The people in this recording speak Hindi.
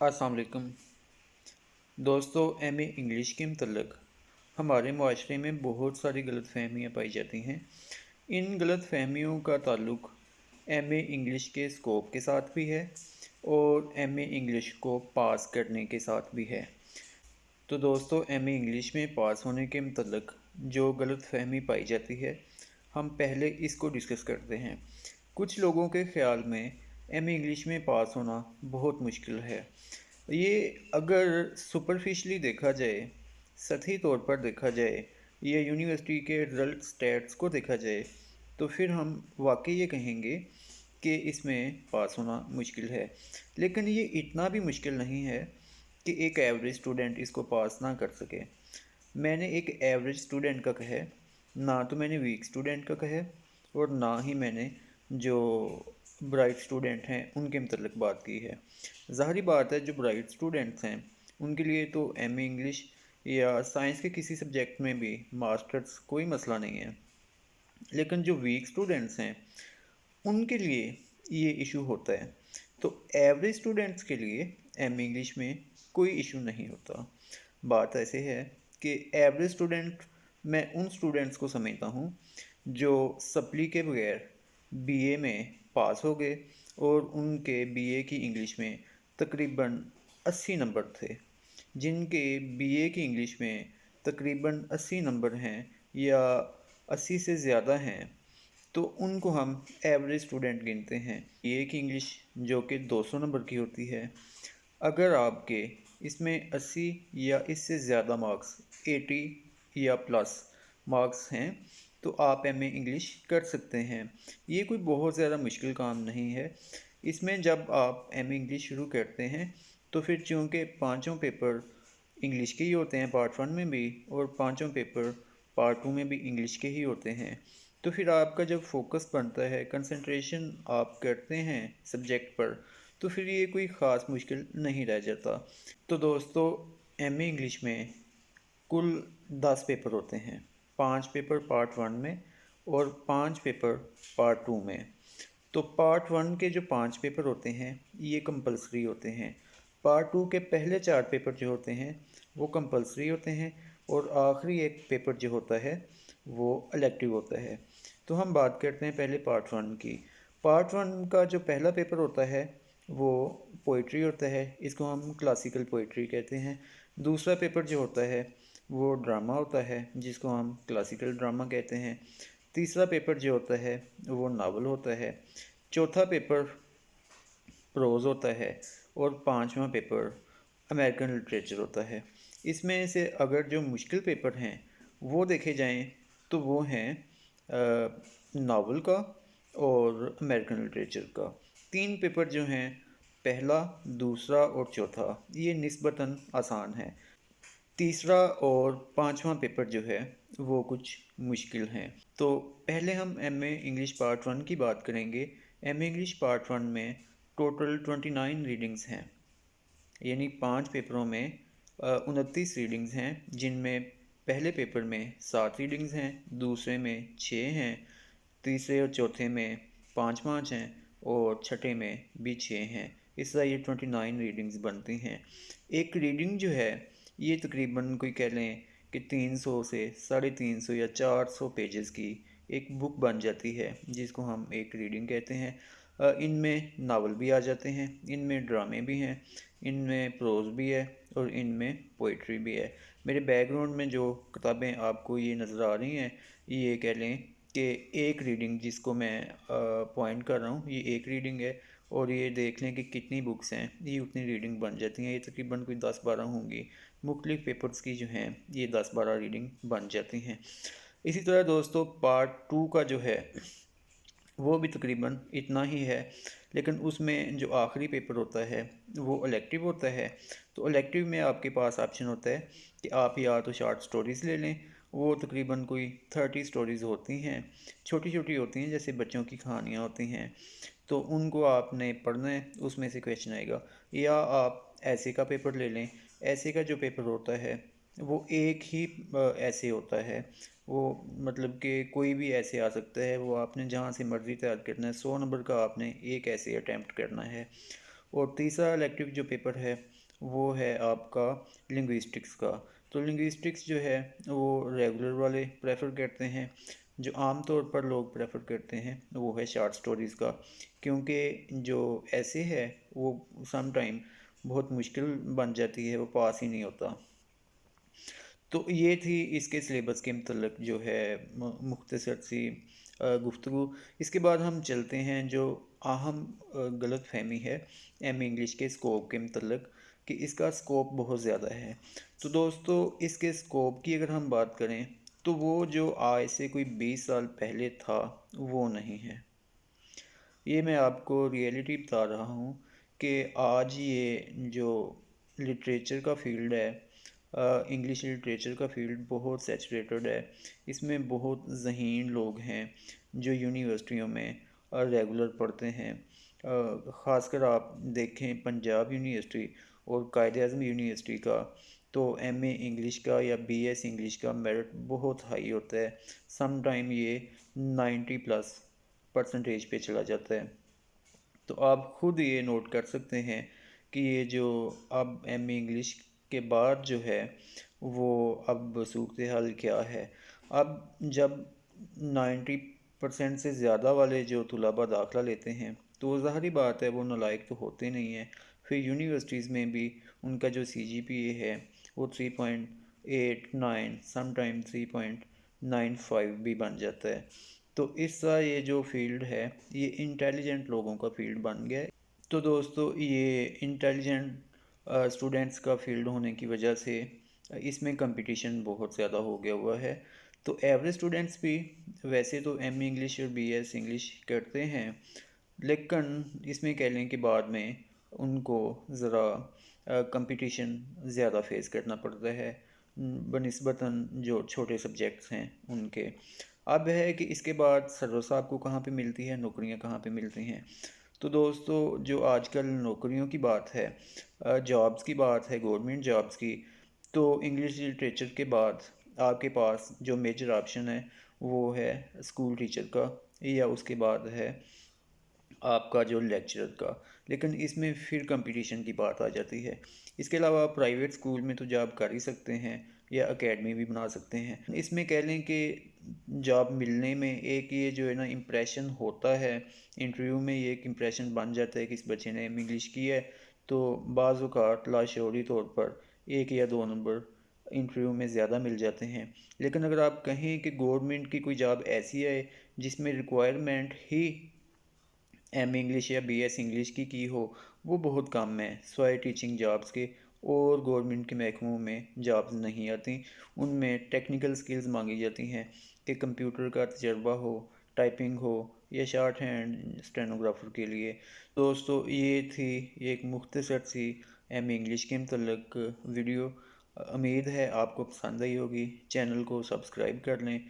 अस्सलाम वालेकुम दोस्तों। एम ए इंग्लिश के मतलब हमारे माशरे में बहुत सारी गलतफहमियाँ पाई जाती हैं। इन गलतफहमियों का ताल्लुक़ एम ए इंग्लिश के स्कोप के साथ भी है और एम ए इंग्लिश को पास करने के साथ भी है। तो दोस्तों, एम ए इंग्लिश में पास होने के मतलब जो गलतफहमी पाई जाती है, हम पहले इसको डिस्कस करते हैं। कुछ लोगों के ख़्याल में एम ए इंग्लिश में पास होना बहुत मुश्किल है। ये अगर सुपरफिशली देखा जाए, सतही तौर पर देखा जाए, या यूनिवर्सिटी के रिजल्ट स्टैट्स को देखा जाए, तो फिर हम वाकई ये कहेंगे कि इसमें पास होना मुश्किल है। लेकिन ये इतना भी मुश्किल नहीं है कि एक एवरेज स्टूडेंट इसको पास ना कर सके। मैंने एक एवरेज स्टूडेंट का कहे, ना तो मैंने वीक स्टूडेंट का कहे और ना ही मैंने जो ब्राइट स्टूडेंट हैं उनके मतलब बात की है। ज़ाहिर बात है, जो ब्राइट स्टूडेंट्स हैं उनके लिए तो एम ए इंग्लिश या साइंस के किसी सब्जेक्ट में भी मास्टर्स कोई मसला नहीं है। लेकिन जो वीक स्टूडेंट्स हैं उनके लिए ये इशू होता है। तो एवरेज स्टूडेंट्स के लिए एम इंग्लिश में कोई इशू नहीं होता। बात ऐसे है कि एवरेज स्टूडेंट, मैं उन स्टूडेंट्स को समझता हूँ जो सप्ली के बगैर बीए में पास हो गए और उनके बीए की इंग्लिश में तकरीबन 80 नंबर थे। जिनके बीए की इंग्लिश में तकरीबन 80 नंबर हैं या 80 से ज़्यादा हैं, तो उनको हम एवरेज स्टूडेंट गिनते हैं। ये की इंग्लिश जो कि 200 नंबर की होती है, अगर आपके इसमें 80 या इससे ज़्यादा मार्क्स, 80 या प्लस मार्क्स हैं, तो आप एम ए इंग्लिश कर सकते हैं। ये कोई बहुत ज़्यादा मुश्किल काम नहीं है। इसमें जब आप एम ए इंग्लिश शुरू करते हैं तो फिर चूँकि पाँचों पेपर इंग्लिश के ही होते हैं, पार्ट वन में भी, और पाँचों पेपर पार्ट टू में भी इंग्लिश के ही होते हैं, तो फिर आपका जब फोकस बनता है, कंसंट्रेशन आप करते हैं सब्जेक्ट पर, तो फिर ये कोई ख़ास मुश्किल नहीं रह जाता। तो दोस्तों, एम ए इंग्लिश में कुल 10 पेपर होते हैं। 5 पेपर पार्ट वन में और 5 पेपर पार्ट टू में। तो पार्ट वन के जो 5 पेपर होते हैं ये कंपलसरी होते हैं। पार्ट टू के पहले 4 पेपर जो होते हैं वो कंपलसरी होते हैं और आखिरी एक पेपर जो होता है वो इलेक्टिव होता है। तो हम बात करते हैं पहले पार्ट वन की। पार्ट वन का जो पहला पेपर होता है वो पोइट्री होता है, इसको हम क्लासिकल पोइट्री कहते हैं। दूसरा पेपर जो होता है वो ड्रामा होता है, जिसको हम क्लासिकल ड्रामा कहते हैं। तीसरा पेपर जो होता है वो नावल होता है। चौथा पेपर प्रोज़ होता है और पांचवा पेपर अमेरिकन लिटरेचर होता है। इसमें से अगर जो मुश्किल पेपर हैं वो देखे जाएं तो वो हैं नावल का और अमेरिकन लिटरेचर का। 3 पेपर जो हैं, पहला, दूसरा और चौथा, ये निस्बतन आसान है। तीसरा और पांचवा पेपर जो है वो कुछ मुश्किल हैं। तो पहले हम M A English part one की बात करेंगे। M A English part one में टोटल 29 रीडिंग्स हैं, यानी 5 पेपरों में 29 रीडिंग्स हैं, जिनमें पहले पेपर में 7 रीडिंग्स हैं, दूसरे में 6 हैं, तीसरे और चौथे में 5 हैं और छठे में भी 6 हैं। इस तरह ये 29 रीडिंग्स बनती हैं। एक रीडिंग जो है ये तकरीबन कोई कह लें कि 300 से 350 या 400 पेजेस की एक बुक बन जाती है, जिसको हम एक रीडिंग कहते हैं। इनमें नावल भी आ जाते हैं, इनमें ड्रामे भी हैं, इनमें प्रोज़ भी है और इनमें पोइट्री भी है। मेरे बैकग्राउंड में जो किताबें आपको ये नज़र आ रही हैं, ये कह लें कि एक रीडिंग जिसको मैं पॉइंट कर रहा हूँ, ये एक रीडिंग है। और ये देख लें कि कितनी बुक्स हैं, ये उतनी रीडिंग बन जाती हैं। ये तकरीबन कोई 10-12 होंगी। मुख्तलिफ़ पेपर्स की जो हैं ये 10-12 रीडिंग बन जाती हैं। इसी तरह दोस्तों, पार्ट टू का जो है वो भी तकरीबन इतना ही है, लेकिन उसमें जो आखिरी पेपर होता है वो इलेक्टिव होता है। तो इलेक्टिव में आपके पास ऑप्शन होता है कि आप या तो शॉर्ट स्टोरीज़ ले लें, वो तकरीबन कोई 30 स्टोरीज़ होती हैं, छोटी छोटी होती हैं, जैसे बच्चों की कहानियाँ होती हैं, तो उनको आपने पढ़ना है, उसमें से क्वेश्चन आएगा। या आप ऐसे का पेपर ले लें। ऐसे का जो पेपर होता है वो एक ही ऐसे होता है, वो मतलब कि कोई भी ऐसे आ सकता है, वो आपने जहाँ से मर्ज़ी तैयार करना है। 100 नंबर का आपने एक ऐसे अटैम्प्ट करना है। और तीसरा इलेक्टिव जो पेपर है वो है आपका लिंग्विस्टिक्स का। तो लिंग्विस्टिक्स जो है वो रेगुलर वाले प्रेफर करते हैं, जो आम तौर पर लोग प्रेफर करते हैं वो है शॉर्ट स्टोरीज़ का, क्योंकि जो ऐसे है वो सम टाइम बहुत मुश्किल बन जाती है, वो पास ही नहीं होता। तो ये थी इसके सिलेबस के मतलब जो है मुख्तसर सी गुफ्तगू। इसके बाद हम चलते हैं जो अहम गलत फहमी है एम इंग्लिश के स्कोप के मतलब, कि इसका स्कोप बहुत ज़्यादा है। तो दोस्तों इसके स्कोप की अगर हम बात करें तो वो जो आज से कोई 20 साल पहले था वो नहीं है। ये मैं आपको रियलिटी बता रहा हूँ कि आज ये जो लिटरेचर का फील्ड है, इंग्लिश लिटरेचर का फील्ड बहुत सैचुरेटेड है। इसमें बहुत ज़हीन लोग हैं जो यूनिवर्सिटियों में रेगुलर पढ़ते हैं। ख़ासकर आप देखें पंजाब यूनिवर्सिटी और कायद-ए-आज़म यूनिवर्सिटी का, तो एमए इंग्लिश का या बीएस इंग्लिश का मेरिट बहुत हाई होता है। सम टाइम ये 90+ परसेंटेज पे चला जाता है। तो आप ख़ुद ये नोट कर सकते हैं कि ये जो अब एम ए इंग्लिश के बाद जो है वो अब सूरत हाल क्या है। अब जब 90% से ज़्यादा वाले जो तुलबा दाखिला लेते हैं तो ज़ाहिर बात है वो नालायक तो होते नहीं हैं। फिर यूनिवर्सिटीज़ में भी उनका जो CGPA है वो 3.89, समटाइम 3.95 भी बन जाता है। तो इसका ये जो फील्ड है ये इंटेलिजेंट लोगों का फील्ड बन गया है। तो दोस्तों ये इंटेलिजेंट स्टूडेंट्स का फील्ड होने की वजह से इसमें कंपटीशन बहुत ज़्यादा हो गया हुआ है। तो एवरेज स्टूडेंट्स भी वैसे तो एम इंग्लिश और BS इंग्लिश करते हैं, लेकिन इसमें कह लें कि बाद में उनको ज़रा कंपटीशन ज़्यादा फेस करना पड़ता है बनिस्बतन जो छोटे सब्जेक्ट्स हैं उनके। अब है कि इसके बाद सरवर साहब को कहाँ पे मिलती है, नौकरियाँ कहाँ पे मिलती हैं। तो दोस्तों जो आजकल नौकरियों की बात है, जॉब्स की बात है, गवर्नमेंट जॉब्स की, तो इंग्लिश लिटरेचर के बाद आपके पास जो मेजर ऑप्शन है वो है स्कूल टीचर का, या उसके बाद है आपका जो लेक्चरर का। लेकिन इसमें फिर कंपटीशन की बात आ जाती है। इसके अलावा आप प्राइवेट स्कूल में तो जॉब कर ही सकते हैं या एकेडमी भी बना सकते हैं। इसमें कह लें कि जॉब मिलने में एक ये जो है ना इम्प्रेशन होता है, इंटरव्यू में ये एक इम्प्रेशन बन जाता है कि इस बच्चे ने इंग्लिश की है, तो बाज़ औक़ात लाशऊरी तौर पर 1 या 2 नंबर इंटरव्यू में ज़्यादा मिल जाते हैं। लेकिन अगर आप कहें कि गवर्नमेंट की कोई जॉब ऐसी है जिसमें रिक्वायरमेंट ही एम इंग्लिश या BS इंग्लिश की हो, वो बहुत कम है सिवाय टीचिंग जॉब्स के। और गवर्नमेंट के महकमों में जॉब्स नहीं आती, उनमें टेक्निकल स्किल्स मांगी जाती हैं कि कंप्यूटर का तजर्बा हो, टाइपिंग हो, या शॉर्ट हैंड स्टेनोग्राफर के लिए। दोस्तों ये थी एक मुख्तसर सी एम इंग्लिश के मतलब वीडियो। उम्मीद है आपको पसंद आई होगी। चैनल को सब्सक्राइब कर लें।